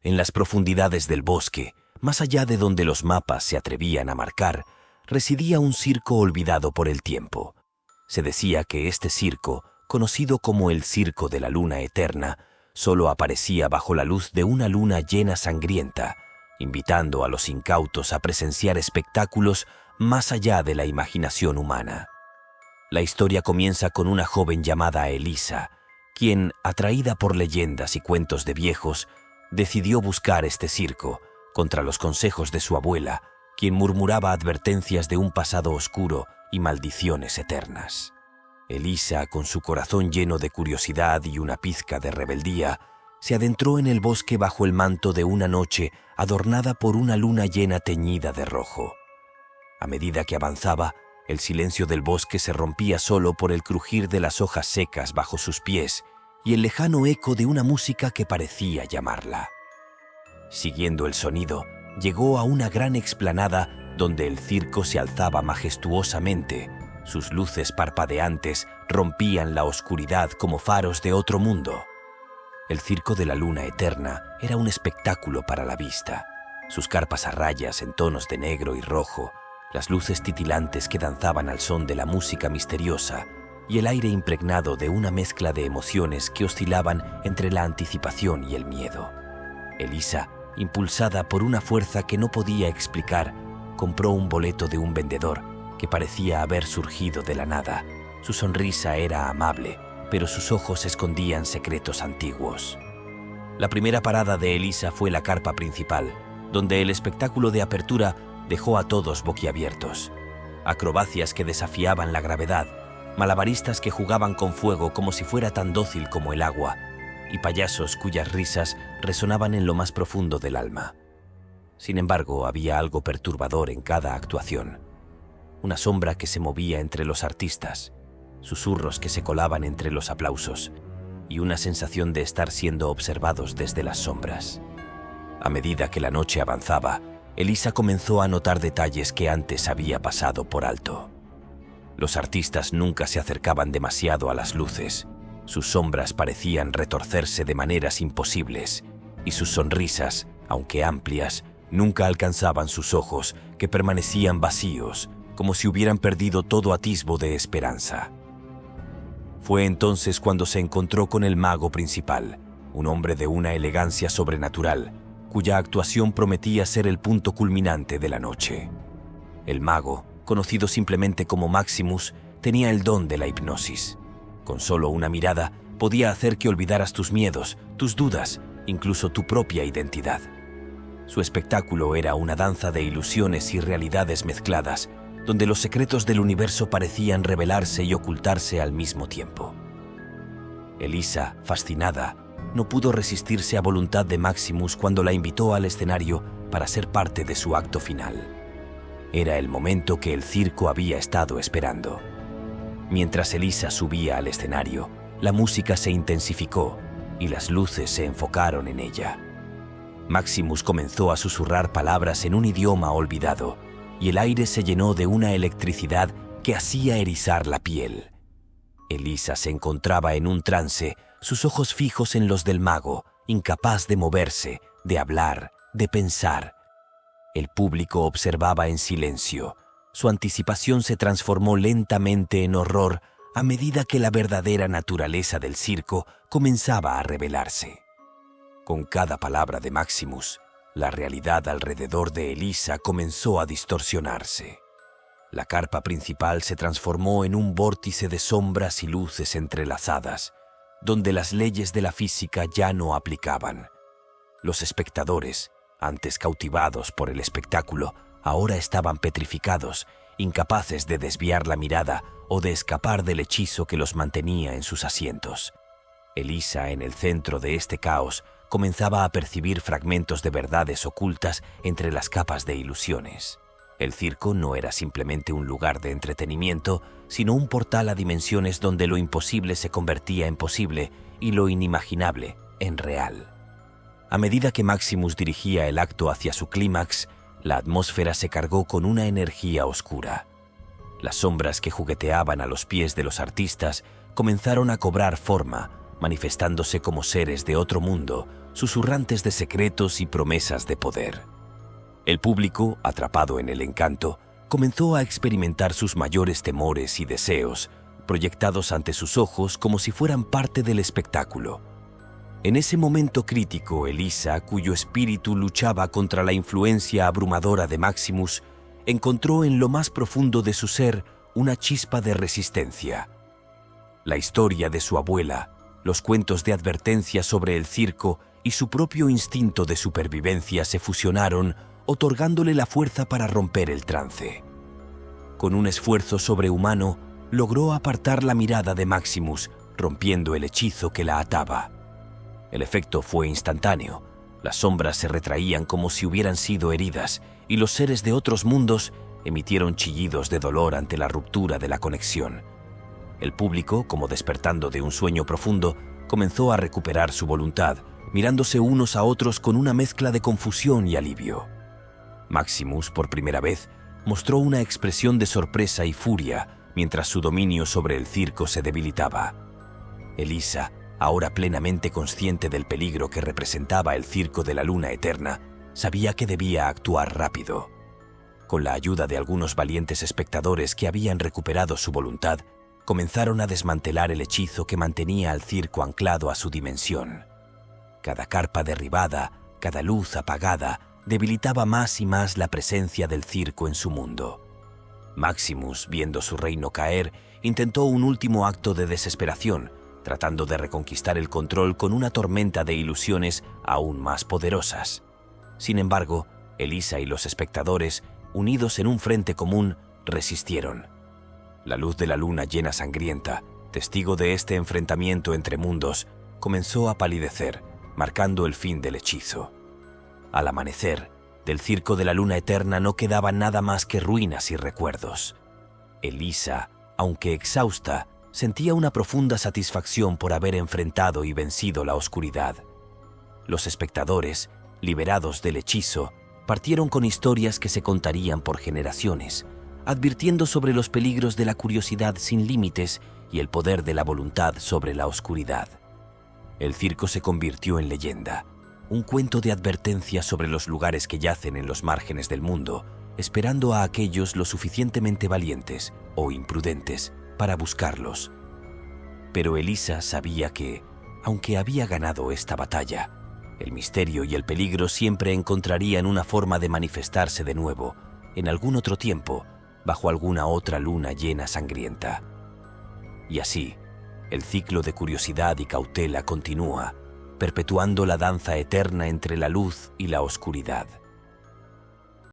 En las profundidades del bosque, más allá de donde los mapas se atrevían a marcar, residía un circo olvidado por el tiempo. Se decía que este circo, conocido como el Circo de la Luna Eterna, solo aparecía bajo la luz de una luna llena sangrienta, invitando a los incautos a presenciar espectáculos más allá de la imaginación humana. La historia comienza con una joven llamada Elisa, quien, atraída por leyendas y cuentos de viejos, decidió buscar este circo, contra los consejos de su abuela, quien murmuraba advertencias de un pasado oscuro y maldiciones eternas. Elisa, con su corazón lleno de curiosidad y una pizca de rebeldía, se adentró en el bosque bajo el manto de una noche adornada por una luna llena teñida de rojo. A medida que avanzaba, el silencio del bosque se rompía solo por el crujir de las hojas secas bajo sus pies y el lejano eco de una música que parecía llamarla. Siguiendo el sonido, llegó a una gran explanada donde el circo se alzaba majestuosamente. Sus luces parpadeantes rompían la oscuridad como faros de otro mundo. El Circo de la Luna Eterna era un espectáculo para la vista. Sus carpas a rayas en tonos de negro y rojo, las luces titilantes que danzaban al son de la música misteriosa y el aire impregnado de una mezcla de emociones que oscilaban entre la anticipación y el miedo. Elisa, impulsada por una fuerza que no podía explicar, compró un boleto de un vendedor que parecía haber surgido de la nada. Su sonrisa era amable, pero sus ojos escondían secretos antiguos. La primera parada de Elisa fue la carpa principal, donde el espectáculo de apertura dejó a todos boquiabiertos. Acrobacias que desafiaban la gravedad, malabaristas que jugaban con fuego como si fuera tan dócil como el agua, y payasos cuyas risas resonaban en lo más profundo del alma. Sin embargo, había algo perturbador en cada actuación. Una sombra que se movía entre los artistas, susurros que se colaban entre los aplausos y una sensación de estar siendo observados desde las sombras. A medida que la noche avanzaba, Elisa comenzó a notar detalles que antes había pasado por alto. Los artistas nunca se acercaban demasiado a las luces. Sus sombras parecían retorcerse de maneras imposibles y sus sonrisas, aunque amplias, nunca alcanzaban sus ojos, que permanecían vacíos, como si hubieran perdido todo atisbo de esperanza. Fue entonces cuando se encontró con el mago principal, un hombre de una elegancia sobrenatural, cuya actuación prometía ser el punto culminante de la noche. El mago, conocido simplemente como Maximus, tenía el don de la hipnosis. Con solo una mirada, podía hacer que olvidaras tus miedos, tus dudas, incluso tu propia identidad. Su espectáculo era una danza de ilusiones y realidades mezcladas, donde los secretos del universo parecían revelarse y ocultarse al mismo tiempo. Elisa, fascinada, no pudo resistirse a voluntad de Maximus cuando la invitó al escenario para ser parte de su acto final. Era el momento que el circo había estado esperando. Mientras Elisa subía al escenario, la música se intensificó y las luces se enfocaron en ella. Maximus comenzó a susurrar palabras en un idioma olvidado, y el aire se llenó de una electricidad que hacía erizar la piel. Elisa se encontraba en un trance, sus ojos fijos en los del mago, incapaz de moverse, de hablar, de pensar. El público observaba en silencio. Su anticipación se transformó lentamente en horror a medida que la verdadera naturaleza del circo comenzaba a revelarse. Con cada palabra de Maximus, la realidad alrededor de Elisa comenzó a distorsionarse. La carpa principal se transformó en un vórtice de sombras y luces entrelazadas, donde las leyes de la física ya no aplicaban. Los espectadores, antes cautivados por el espectáculo, ahora estaban petrificados, incapaces de desviar la mirada o de escapar del hechizo que los mantenía en sus asientos. Elisa, en el centro de este caos, comenzaba a percibir fragmentos de verdades ocultas entre las capas de ilusiones. El circo no era simplemente un lugar de entretenimiento, sino un portal a dimensiones donde lo imposible se convertía en posible y lo inimaginable en real. A medida que Maximus dirigía el acto hacia su clímax, la atmósfera se cargó con una energía oscura. Las sombras que jugueteaban a los pies de los artistas comenzaron a cobrar forma, manifestándose como seres de otro mundo, susurrantes de secretos y promesas de poder. El público, atrapado en el encanto, comenzó a experimentar sus mayores temores y deseos, proyectados ante sus ojos como si fueran parte del espectáculo. En ese momento crítico, Elisa, cuyo espíritu luchaba contra la influencia abrumadora de Maximus, encontró en lo más profundo de su ser una chispa de resistencia. La historia de su abuela, los cuentos de advertencia sobre el circo y su propio instinto de supervivencia se fusionaron, otorgándole la fuerza para romper el trance. Con un esfuerzo sobrehumano, logró apartar la mirada de Maximus, rompiendo el hechizo que la ataba. El efecto fue instantáneo. Las sombras se retraían como si hubieran sido heridas, y los seres de otros mundos emitieron chillidos de dolor ante la ruptura de la conexión. El público, como despertando de un sueño profundo, comenzó a recuperar su voluntad, mirándose unos a otros con una mezcla de confusión y alivio. Maximus, por primera vez, mostró una expresión de sorpresa y furia mientras su dominio sobre el circo se debilitaba. Elisa, ahora plenamente consciente del peligro que representaba el circo de la luna eterna, sabía que debía actuar rápido. Con la ayuda de algunos valientes espectadores que habían recuperado su voluntad, comenzaron a desmantelar el hechizo que mantenía al circo anclado a su dimensión. Cada carpa derribada, cada luz apagada, debilitaba más y más la presencia del circo en su mundo. Maximus, viendo su reino caer, intentó un último acto de desesperación, tratando de reconquistar el control con una tormenta de ilusiones aún más poderosas. Sin embargo, Elisa y los espectadores, unidos en un frente común, resistieron. La luz de la luna llena sangrienta, testigo de este enfrentamiento entre mundos, comenzó a palidecer, marcando el fin del hechizo. Al amanecer, del circo de la luna eterna no quedaba nada más que ruinas y recuerdos. Elisa, aunque exhausta, sentía una profunda satisfacción por haber enfrentado y vencido la oscuridad. Los espectadores, liberados del hechizo, partieron con historias que se contarían por generaciones, advirtiendo sobre los peligros de la curiosidad sin límites y el poder de la voluntad sobre la oscuridad. El circo se convirtió en leyenda, un cuento de advertencia sobre los lugares que yacen en los márgenes del mundo, esperando a aquellos lo suficientemente valientes o imprudentes para buscarlos. Pero Elisa sabía que, aunque había ganado esta batalla, el misterio y el peligro siempre encontrarían una forma de manifestarse de nuevo, en algún otro tiempo, bajo alguna otra luna llena sangrienta. Y así, el ciclo de curiosidad y cautela continúa, perpetuando la danza eterna entre la luz y la oscuridad.